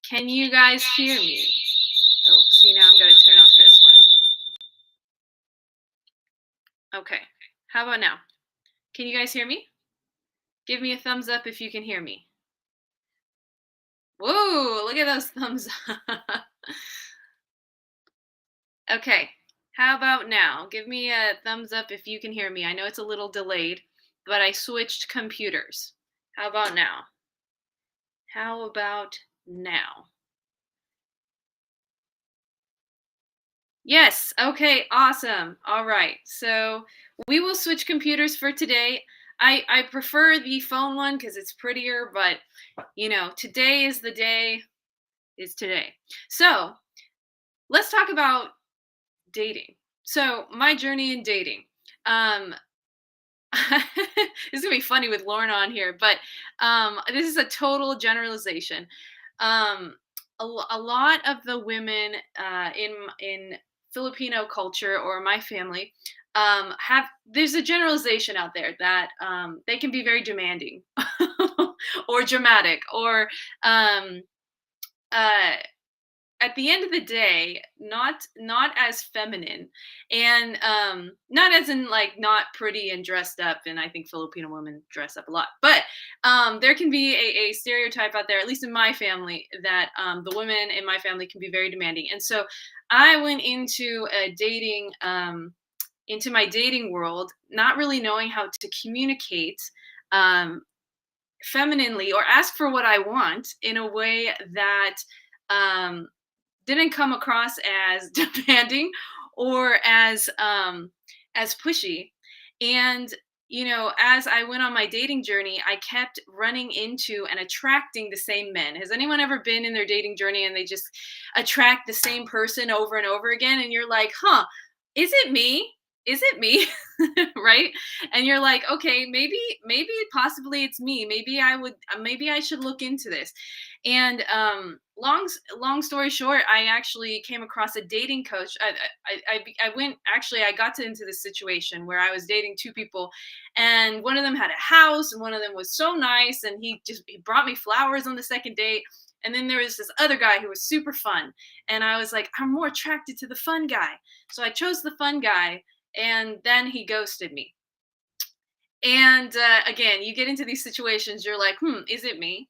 Can you guys hear me? Oh, see, now I'm going to turn off this one. Okay. How about now? Can you guys hear me? Give me a thumbs up if you can hear me. Whoa, look at those thumbs up. Okay. How about now? Give me a thumbs up if you can hear me. I know it's a little delayed, but I switched computers. How about now? How about now? Yes. Okay. Awesome. All right. So we will switch computers for today. I prefer the phone one because it's prettier, but today is the day is today. So let's talk about dating. So my journey in dating. Um, this is gonna be funny with Lauren on here, but this is a total generalization. Um, a lot of the women in Filipino culture or my family have there's a generalization out there that they can be very demanding or dramatic or um, uh, at the end of the day not as feminine and not as in like not pretty and dressed up, and I think Filipino women dress up a lot, but there can be a stereotype out there, at least in my family, that the women in my family can be very demanding. And so I went into my dating world not really knowing how to communicate um, femininely or ask for what I want in a way that um, didn't come across as demanding or as pushy. And as I went on my dating journey, I kept running into and attracting the same men. Has anyone ever been in their dating journey and they just attract the same person over and over again, and you're like, huh, is it me? Is it me? Right? And you're like, okay, maybe possibly it's me. Maybe I should look into this. And long story short, I actually came across a dating coach. I got into this situation where I was dating two people, and one of them had a house, and one of them was so nice, and he brought me flowers on the second date. And then there was this other guy who was super fun, and I was like, I'm more attracted to the fun guy, so I chose the fun guy, and then he ghosted me. And again, you get into these situations, you're like, is it me?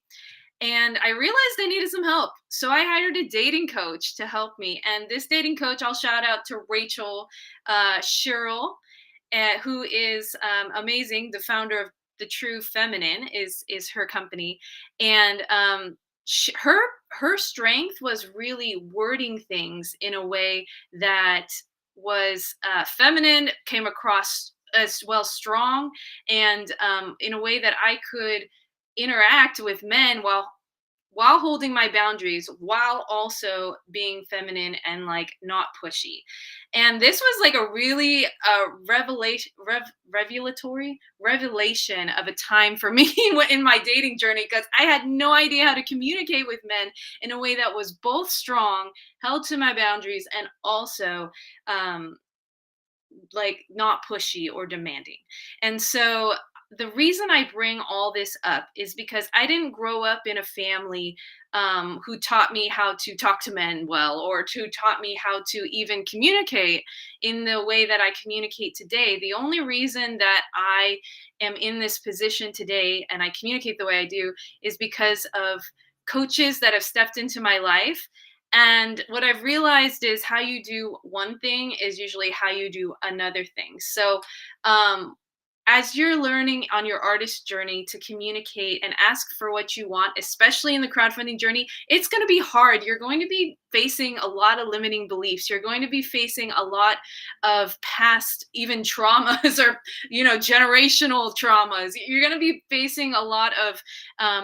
And I realized I needed some help. So I hired a dating coach to help me. And this dating coach, I'll shout out to Rachel Sherrill, who is amazing. The founder of The True Feminine is her company. And her strength was really wording things in a way that was feminine, came across as well strong, and in a way that I could interact with men while holding my boundaries, while also being feminine and like not pushy. And this was like a really revelation of a time for me in my dating journey, because I had no idea how to communicate with men in a way that was both strong, held to my boundaries, and also like not pushy or demanding. And so the reason I bring all this up is because I didn't grow up in a family who taught me how to talk to men well, or who taught me how to even communicate in the way that I communicate today. The only reason that I am in this position today and I communicate the way I do is because of coaches that have stepped into my life. And what I've realized is how you do one thing is usually how you do another thing. So, um, as you're learning on your artist journey to communicate and ask for what you want, especially in the crowdfunding journey, it's going to be hard. You're going to be facing a lot of limiting beliefs. You're going to be facing a lot of past, even traumas, or generational traumas. You're going to be facing a lot of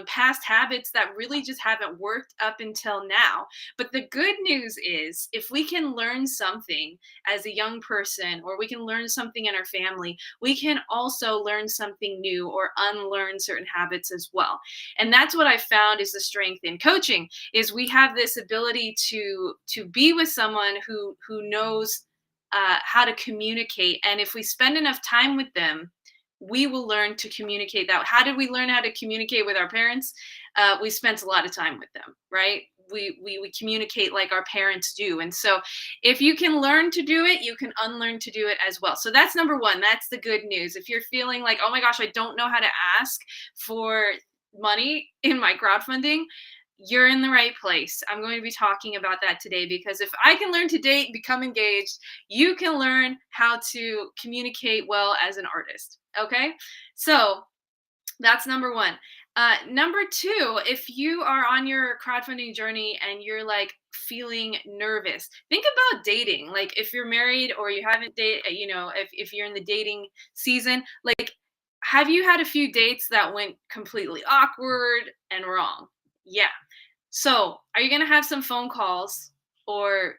past habits that really just haven't worked up until now. But the good news is, if we can learn something as a young person, or we can learn something in our family, we can also learn something new or unlearn certain habits as well. And that's what I found is the strength in coaching, is we have this ability to be with someone who knows how to communicate. And if we spend enough time with them, we will learn to communicate that. How did we learn how to communicate with our parents? We spent a lot of time with them, right? we communicate like our parents do. And so if you can learn to do it, you can unlearn to do it as well. So that's number one. That's the good news. If you're feeling like, oh my gosh, I don't know how to ask for money in my crowdfunding, you're in the right place. I'm going to be talking about that today, because if I can learn to date, become engaged, you can learn how to communicate well as an artist. Okay. So that's number one. Number two, if you are on your crowdfunding journey and you're like feeling nervous, think about dating. Like if you're married or you haven't dated, if you're in the dating season, like, have you had a few dates that went completely awkward and wrong? Yeah. So are you going to have some phone calls or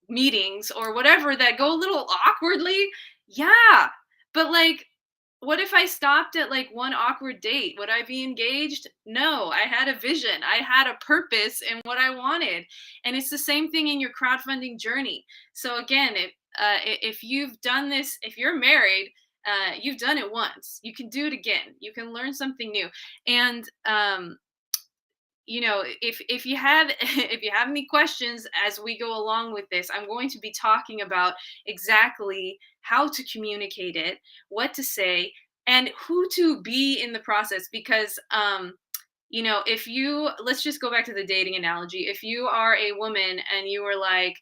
meetings or whatever that go a little awkwardly? Yeah. But like, what if I stopped at like one awkward date? Would I be engaged? No, I had a vision. I had a purpose in what I wanted. And it's the same thing in your crowdfunding journey. So again, if you've done this, if you're married, you've done it once. You can do it again. You can learn something new. And if you have if you have any questions as we go along with this, I'm going to be talking about exactly how to communicate it, what to say, and who to be in the process. Because if you, let's just go back to the dating analogy. If you are a woman and you were like,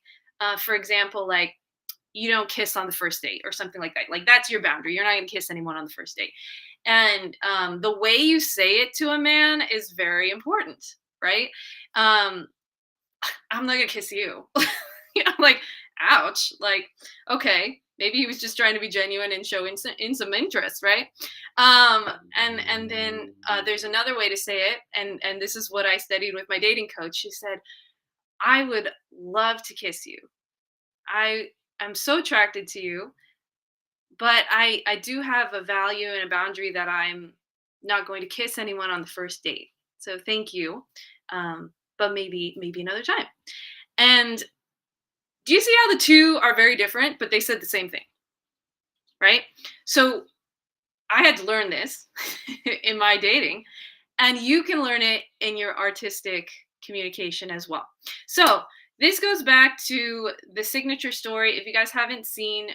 for example, like, you don't kiss on the first date or something like that, like that's your boundary, you're not going to kiss anyone on the first date. And the way you say it to a man is very important, right? um I'm not gonna kiss you. Like, ouch. Like, okay, maybe he was just trying to be genuine and show in some interest, right? And then there's another way to say it, and this is what I studied with my dating coach. She said, I would love to kiss you. I am so attracted to you, but I do have a value and a boundary that I'm not going to kiss anyone on the first date. So thank you, but maybe another time. And do you see how the two are very different, but they said the same thing, right? So I had to learn this in my dating, and you can learn it in your artistic communication as well. So this goes back to the signature story. If you guys haven't seen,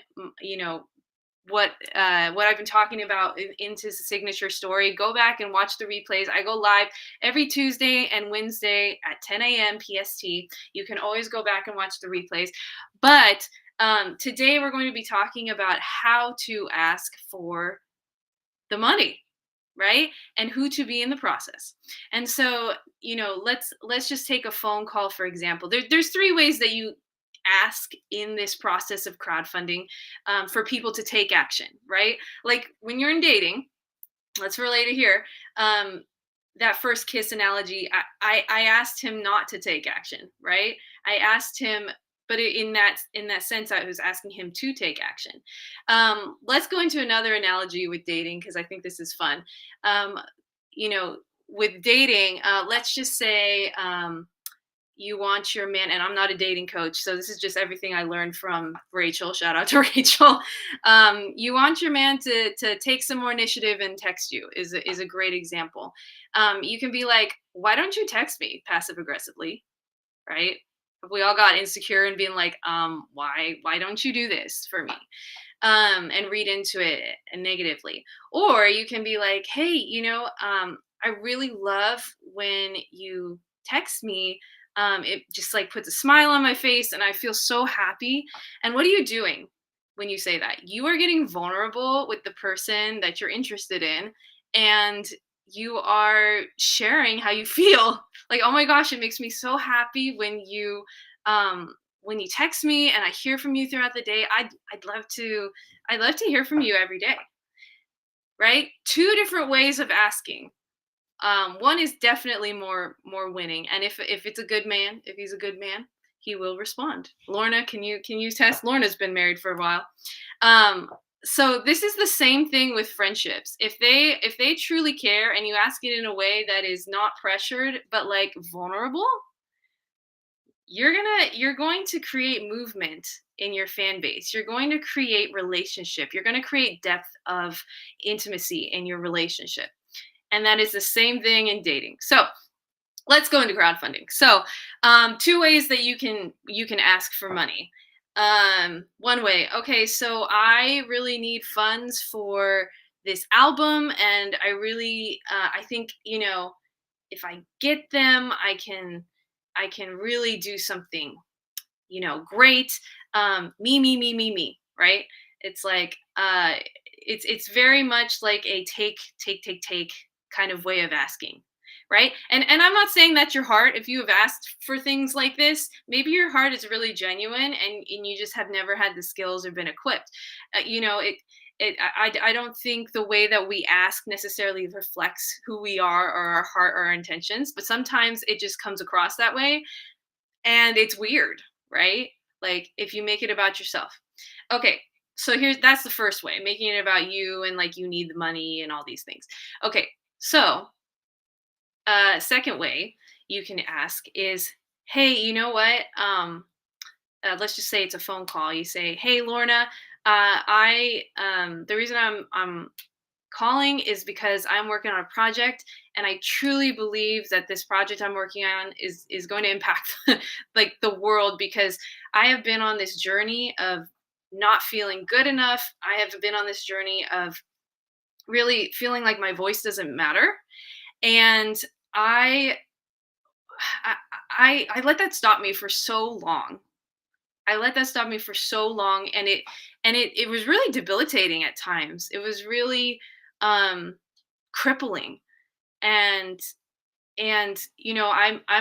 what I've been talking about into the signature story, go back and watch the replays. I go live every Tuesday and Wednesday at 10 a.m. PST. You can always go back and watch the replays. But today we're going to be talking about how to ask for the money, right? And who to be in the process. And so, let's just take a phone call, for example. There's three ways that you ask in this process of crowdfunding, for people to take action, right? Like when you're in dating, let's relate it here. That first kiss analogy, I asked him not to take action, right? I asked him, but in that sense, I was asking him to take action. Let's go into another analogy with dating, because I think this is fun. With dating, let's just say, you want your man, and I'm not a dating coach, so this is just everything I learned from Rachel. Shout out to Rachel. You want your man to take some more initiative and text you is a great example. You can be like, why don't you text me passive aggressively, right? We all got insecure and being like, why don't you do this for me? And read into it negatively. Or you can be like, hey, I really love when you text me. It just like puts a smile on my face and I feel so happy. And what are you doing when you say that? You are getting vulnerable with the person that you're interested in, and you are sharing how you feel. Like, oh my gosh, it makes me so happy when you text me and I hear from you throughout the day. I'd love to hear from you every day. Right? Two different ways of asking. One is definitely more winning, and if it's a good man, if he's a good man, he will respond. Lorna, can you test? Lorna's been married for a while. So this is the same thing with friendships. If they truly care and you ask it in a way that is not pressured but like vulnerable, you're going to create movement in your fan base. You're going to create relationship. You're going to create depth of intimacy in your relationship. And that is the same thing in dating. So let's go into crowdfunding. So, two ways that you can ask for money. One way, okay, so I really need funds for this album, and I think if I get them, I can really do something great. Me, right? It's like it's very much like a take kind of way of asking, right? And I'm not saying that your heart, if you have asked for things like this, maybe your heart is really genuine, and you just have never had the skills or been equipped. I don't think the way that we ask necessarily reflects who we are or our heart or our intentions, but sometimes it just comes across that way, and it's weird, right? Like if you make it about yourself. Okay, so that's the first way, making it about you and like you need the money and all these things. Okay, so second way you can ask is, hey, you know what? Let's just say it's a phone call. You say, hey, Lorna, I the reason I'm calling is because I'm working on a project, and I truly believe that this project I'm working on is going to impact like the world, because I have been on this journey of not feeling good enough. I have been on this journey of really feeling like my voice doesn't matter, and I I I let that stop me for so long. I let that stop me for so long, and it was really debilitating at times. It was really um crippling, and I'm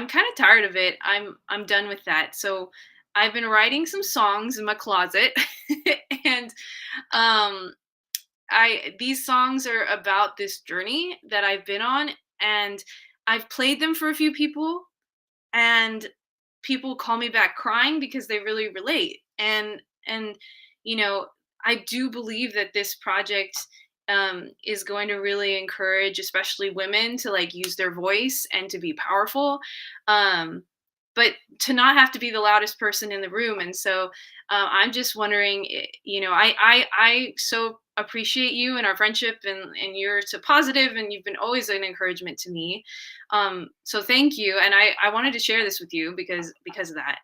kind of tired of it. I'm done with that. So I've been writing some songs in my closet and um I these songs are about this journey that I've been on, and I've played them for a few people, and people call me back crying because they really relate. And you know I do believe that this project is going to really encourage especially women to like use their voice and to be powerful, um, but to not have to be the loudest person in the room. And so I'm just wondering, I so appreciate you and our friendship, and you're so positive, and you've been always an encouragement to me. So thank you, and I wanted to share this with you because of that.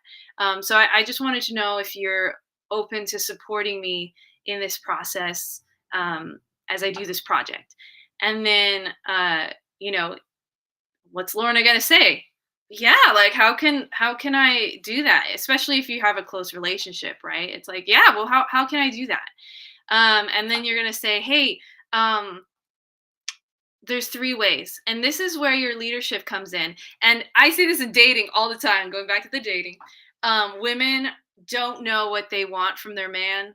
So I just wanted to know if you're open to supporting me in this process, as I do this project. And then you know what's Lorna gonna say? Yeah, like how can I do that? Especially if you have a close relationship, right? It's like, yeah, well, how can I do that? And then you're gonna say, hey, um, there's three ways, and this is where your leadership comes in. And I see this in dating all the time. Going back to the dating, women don't know what they want from their man,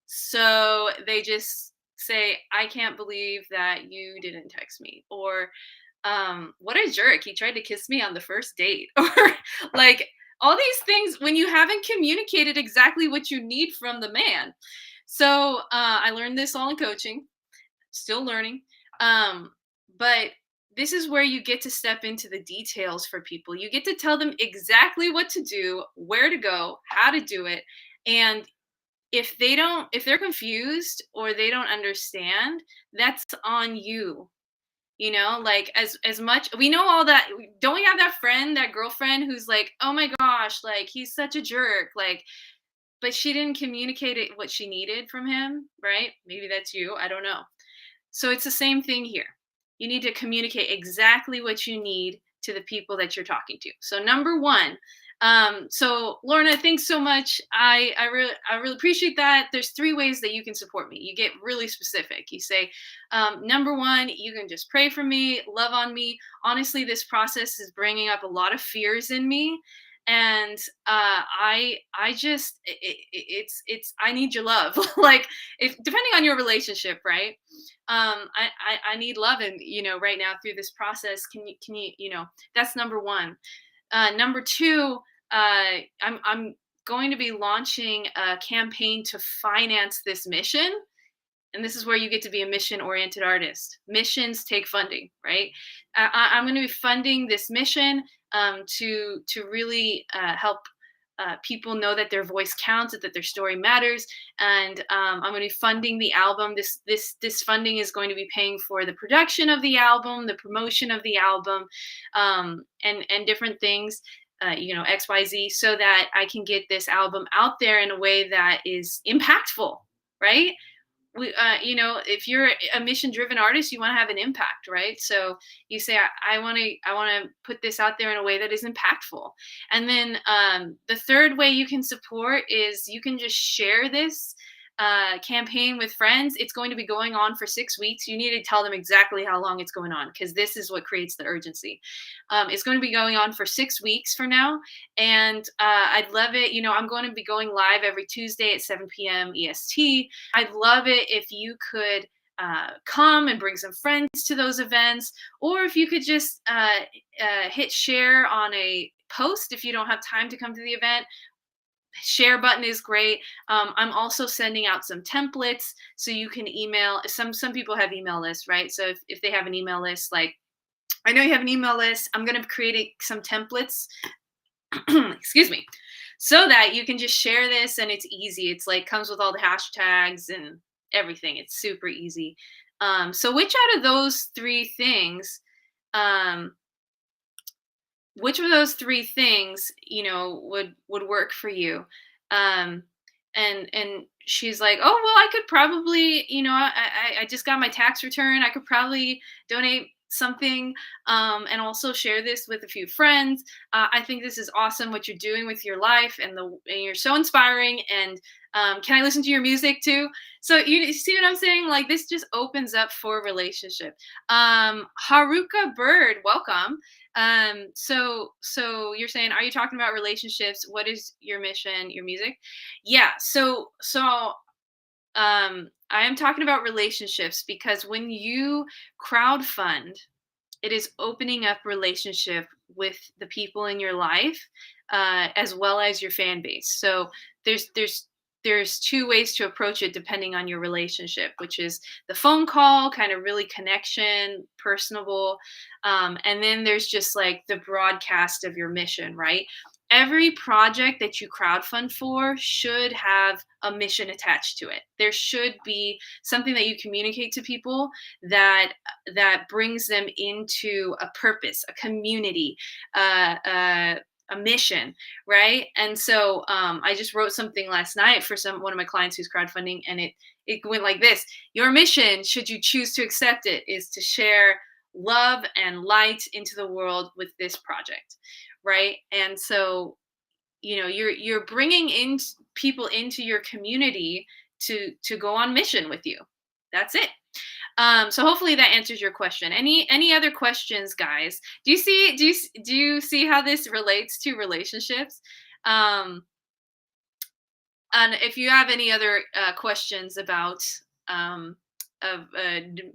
so they just say, I can't believe that you didn't text me, or what a jerk, he tried to kiss me on the first date, or like all these things when you haven't communicated exactly what you need from the man. So I learned this all in coaching, still learning. Um, but this is where you get to step into the details for people. You get to tell them exactly what to do, where to go, how to do it. And if they're confused or they don't understand, that's on you. Like as much we know all that, don't we have that friend, that girlfriend who's like, oh my gosh, like he's such a jerk, like, but she didn't communicate what she needed from him, right? Maybe that's you, I don't know. So it's the same thing here. You need to communicate exactly what you need to the people that you're talking to. So number one, so Lorna, thanks so much. I really appreciate that. There's three ways that you can support me. You get really specific. You say, number one, you can just pray for me, love on me. Honestly, this process is bringing up a lot of fears in me, and I just it's I need your love. Like, if depending on your relationship, right? I need love, and right now through this process, can you that's number one. Number two, I'm going to be launching a campaign to finance this mission, and this is where you get to be a mission oriented artist. Missions take funding, right? I'm going to be funding this mission, to really help people know that their voice counts, that their story matters, and I'm going to be funding the album. This funding is going to be paying for the production of the album, the promotion of the album, and different things. XYZ, so that I can get this album out there in a way that is impactful, right? If you're a mission driven artist, you want to have an impact, right? So you say, I want to put this out there in a way that is impactful. And then the third way you can support is you can just share this campaign with friends. It's going to be going on for 6 weeks. You need to tell them exactly how long it's going on, because this is what creates the urgency. It's going to be going on for 6 weeks from now, and I'd love it. I'm going to be going live every Tuesday at 7 p.m. EST. I'd love it if you could come and bring some friends to those events, or if you could just hit share on a post if you don't have time to come to the event. Share button is great. I'm also sending out some templates so you can email. Some people have email lists, right? So if they have an email list, like I know you have an email list, I'm going to create some templates, excuse me, so that you can just share this and it's easy. It's like comes with all the hashtags and everything. It's super easy. So which out of those three things, would work for you? And she's like, oh, well, I could probably, I just got my tax return. I could probably donate something, and also share this with a few friends. I think this is awesome what you're doing with your life, and you're so inspiring. And can I listen to your music too? So you see what I'm saying? Like, this just opens up for relationship. Haruka Bird, welcome. So you're saying, are you talking about relationships? What is your mission, your music? Yeah. So I am talking about relationships, because when you crowdfund, it is opening up relationship with the people in your life, as well as your fan base. So there's two ways to approach it depending on your relationship, which is the phone call, kind of really connection, personable, and then there's just like the broadcast of your mission, right? Every project that you crowdfund for should have a mission attached to it. There should be something that you communicate to people that brings them into a purpose, a community, a mission, right? And so I just wrote something last night for one of my clients who's crowdfunding, and it went like this: your mission, should you choose to accept it, is to share love and light into the world with this project, right? And so you're bringing in people into your community to go on mission with you. That's it. So hopefully that answers your question. Any other questions, guys? Do you see how this relates to relationships? And if you have any other questions about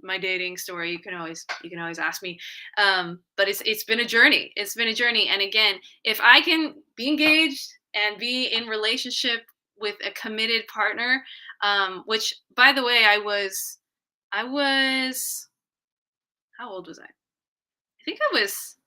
my dating story, you can always ask me. But it's been a journey. It's been a journey. And again, if I can be engaged and be in relationship with a committed partner, which, by the way, I was how old was I? I think I was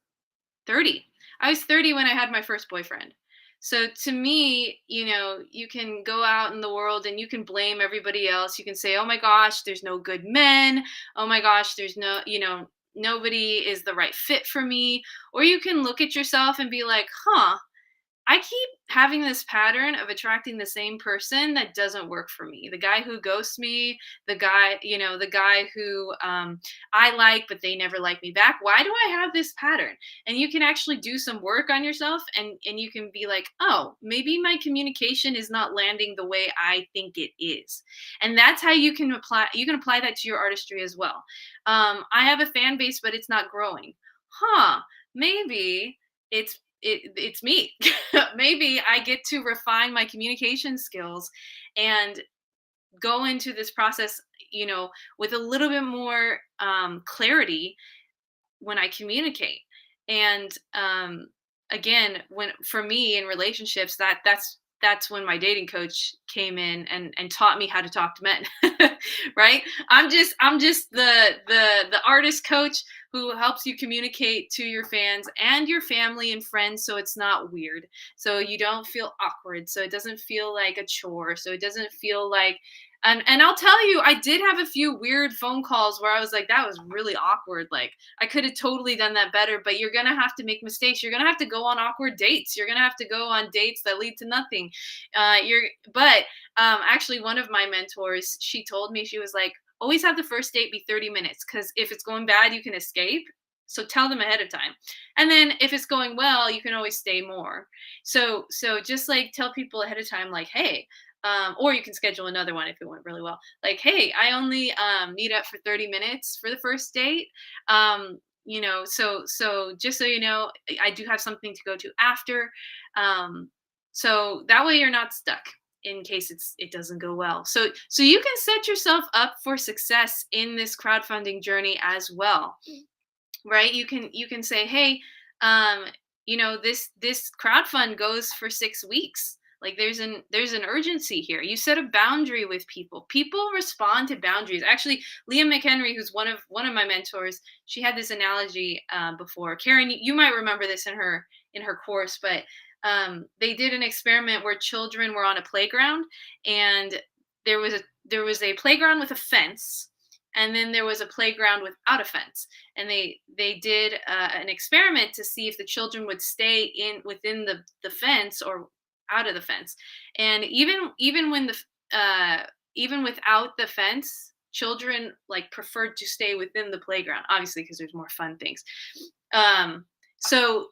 30. I was 30 when I had my first boyfriend. So to me, you can go out in the world and you can blame everybody else. You can say, oh my gosh, there's no good men. Oh my gosh, there's nobody is the right fit for me. Or you can look at yourself and be like, I keep having this pattern of attracting the same person that doesn't work for me. The guy who ghosts me, the guy who I like, but they never like me back. Why do I have this pattern? And you can actually do some work on yourself, and you can be like, oh, maybe my communication is not landing the way I think it is. And that's how you can apply that to your artistry as well. I have a fan base, but it's not growing. Maybe it's me. Maybe I get to refine my communication skills and go into this process, with a little bit more clarity when I communicate. And again, for me in relationships, that's when my dating coach came in and taught me how to talk to men. Right? I'm just the artist coach who helps you communicate to your fans and your family and friends so it's not weird. So you don't feel awkward. So it doesn't feel like a chore. So it doesn't feel like and I'll tell you, I did have a few weird phone calls where I was like, that was really awkward. Like I could have totally done that better, but you're gonna have to make mistakes. You're gonna have to go on awkward dates. You're gonna have to go on dates that lead to nothing. You're but Actually, one of my mentors, she told me, she was like, always have the first date be 30 minutes because if it's going bad, you can escape. So tell them ahead of time. And then if it's going well, you can always stay more. So just like tell people ahead of time, like, hey, or you can schedule another one if it went really well. Like, hey, I only meet up for 30 minutes for the first date. So just so you know, I do have something to go to after. So that way you're not stuck in case it doesn't go well. So you can set yourself up for success in this crowdfunding journey as well, right? You can say, hey, um, this crowdfund goes for 6 weeks. Like there's an urgency here. You set a boundary with people. People respond to boundaries. Actually, Leah McHenry, who's one of my mentors, she had this analogy before. Karen, you might remember this in her course, but they did an experiment where children were on a playground, and there was a playground with a fence, and then there was a playground without a fence, and they did an experiment to see if the children would stay within the fence or out of the fence. And even without the fence, children like preferred to stay within the playground, obviously because there's more fun things. um so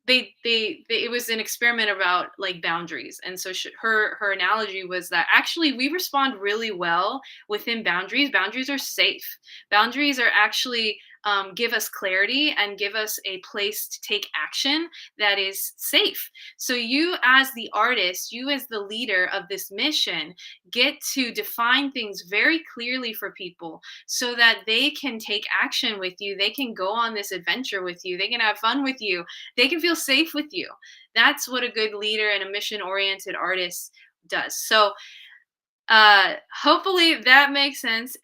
it was an experiment about like boundaries. And so her analogy was that actually we respond really well within boundaries are safe. Boundaries are actually give us clarity and give us a place to take action that is safe. So you as the artist, you as the leader of this mission, get to define things very clearly for people so that they can take action with you. They can go on this adventure with you. They can have fun with you. They can feel safe with you. That's what a good leader and a mission oriented artist does. So hopefully that makes sense.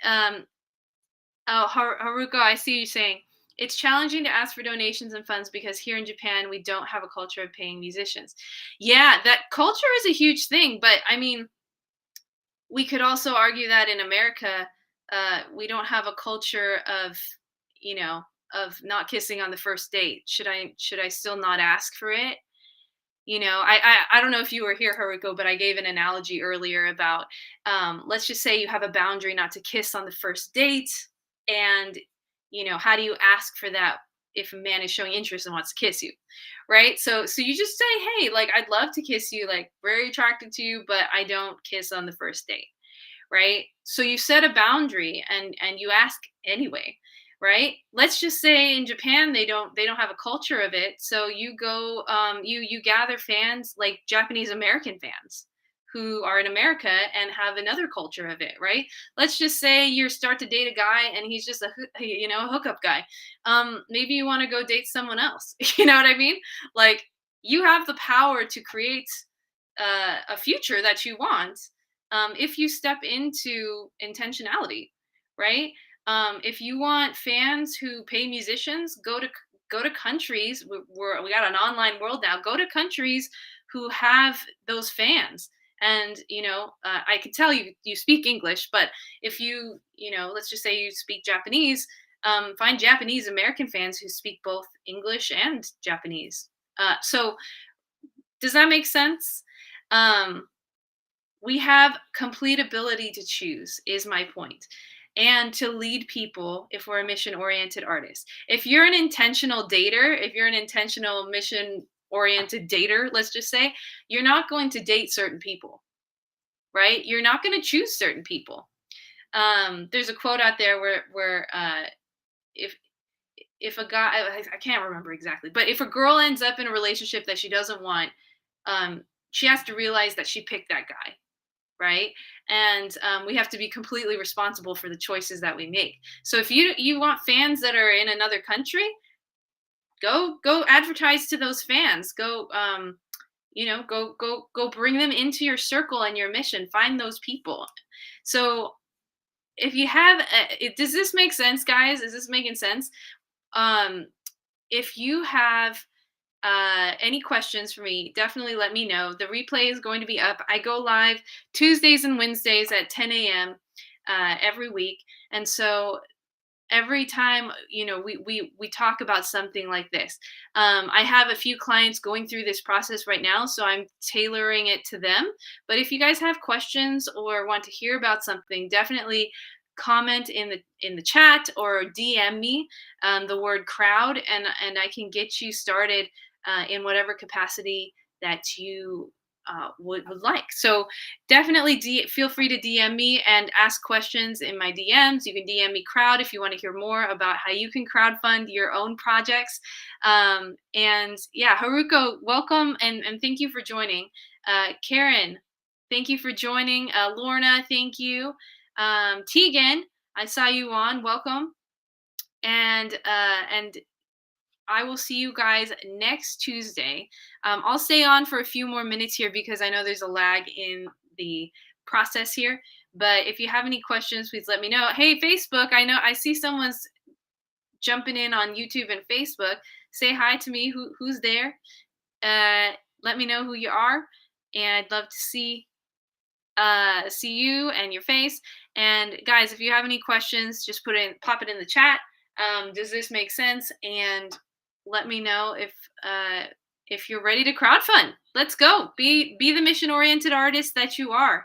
Oh, Haruko, I see you saying it's challenging to ask for donations and funds because here in Japan we don't have a culture of paying musicians. Yeah, that culture is a huge thing, but I mean, we could also argue that in America, we don't have a culture of not kissing on the first date. Should I still not ask for it? I don't know if you were here, Haruko, but I gave an analogy earlier about let's just say you have a boundary not to kiss on the first date, and how do you ask for that if a man is showing interest and wants to kiss you, right? So you just say, hey, like I'd love to kiss you, like very attracted to you, but I don't kiss on the first date, right? So you set a boundary and you ask anyway, right? Let's just say in Japan they don't have a culture of it. So you go you gather fans like Japanese American fans who are in America and have another culture of it, right? Let's just say you start to date a guy and he's just a hookup guy. Maybe you want to go date someone else. You know what I mean? Like you have the power to create a future that you want if you step into intentionality, right? If you want fans who pay musicians, go to countries. We got an online world now. Go to countries who have those fans. And I could tell you speak English, but if let's just say you speak Japanese, find Japanese American fans who speak both English and Japanese. So does that make sense? Um, we have complete ability to choose is my point, and to lead people if we're a mission oriented artist. If you're an intentional dater, if you're an intentional mission oriented dater, let's just say, you're not going to date certain people, right? You're not going to choose certain people. There's a quote out there where if a guy, I can't remember exactly, but if a girl ends up in a relationship that she doesn't want, she has to realize that she picked that guy, right? And we have to be completely responsible for the choices that we make. So if you want fans that are in another country, go advertise to those fans. Go go bring them into your circle and your mission. Find those people. So if you have, does this make sense, guys? Is this making sense? Um, if you have any questions for me, definitely let me know. The replay is going to be up. I go live Tuesdays and Wednesdays at 10 a.m. Every week, and so every time we talk about something like this, I have a few clients going through this process right now, so I'm tailoring it to them. But if you guys have questions or want to hear about something, definitely comment in the chat or DM me the word crowd, and I can get you started in whatever capacity that you would like. So definitely feel free to DM me and ask questions in my DMs. You can DM me crowd if you want to hear more about how you can crowdfund your own projects. And yeah, Haruko, welcome, and thank you for joining. Karen, thank you for joining. Lorna, thank you. Tegan, I saw you on. Welcome. And I will see you guys next Tuesday. I'll stay on for a few more minutes here because I know there's a lag in the process here. But if you have any questions, please let me know. Hey, Facebook, I know I see someone's jumping in on YouTube and Facebook. Say hi to me. Who's there? Let me know who you are, and I'd love to see you and your face. And guys, if you have any questions, just pop it in the chat. Does this make sense? And let me know if you're ready to crowdfund. Let's go. Be the mission oriented artist that you are.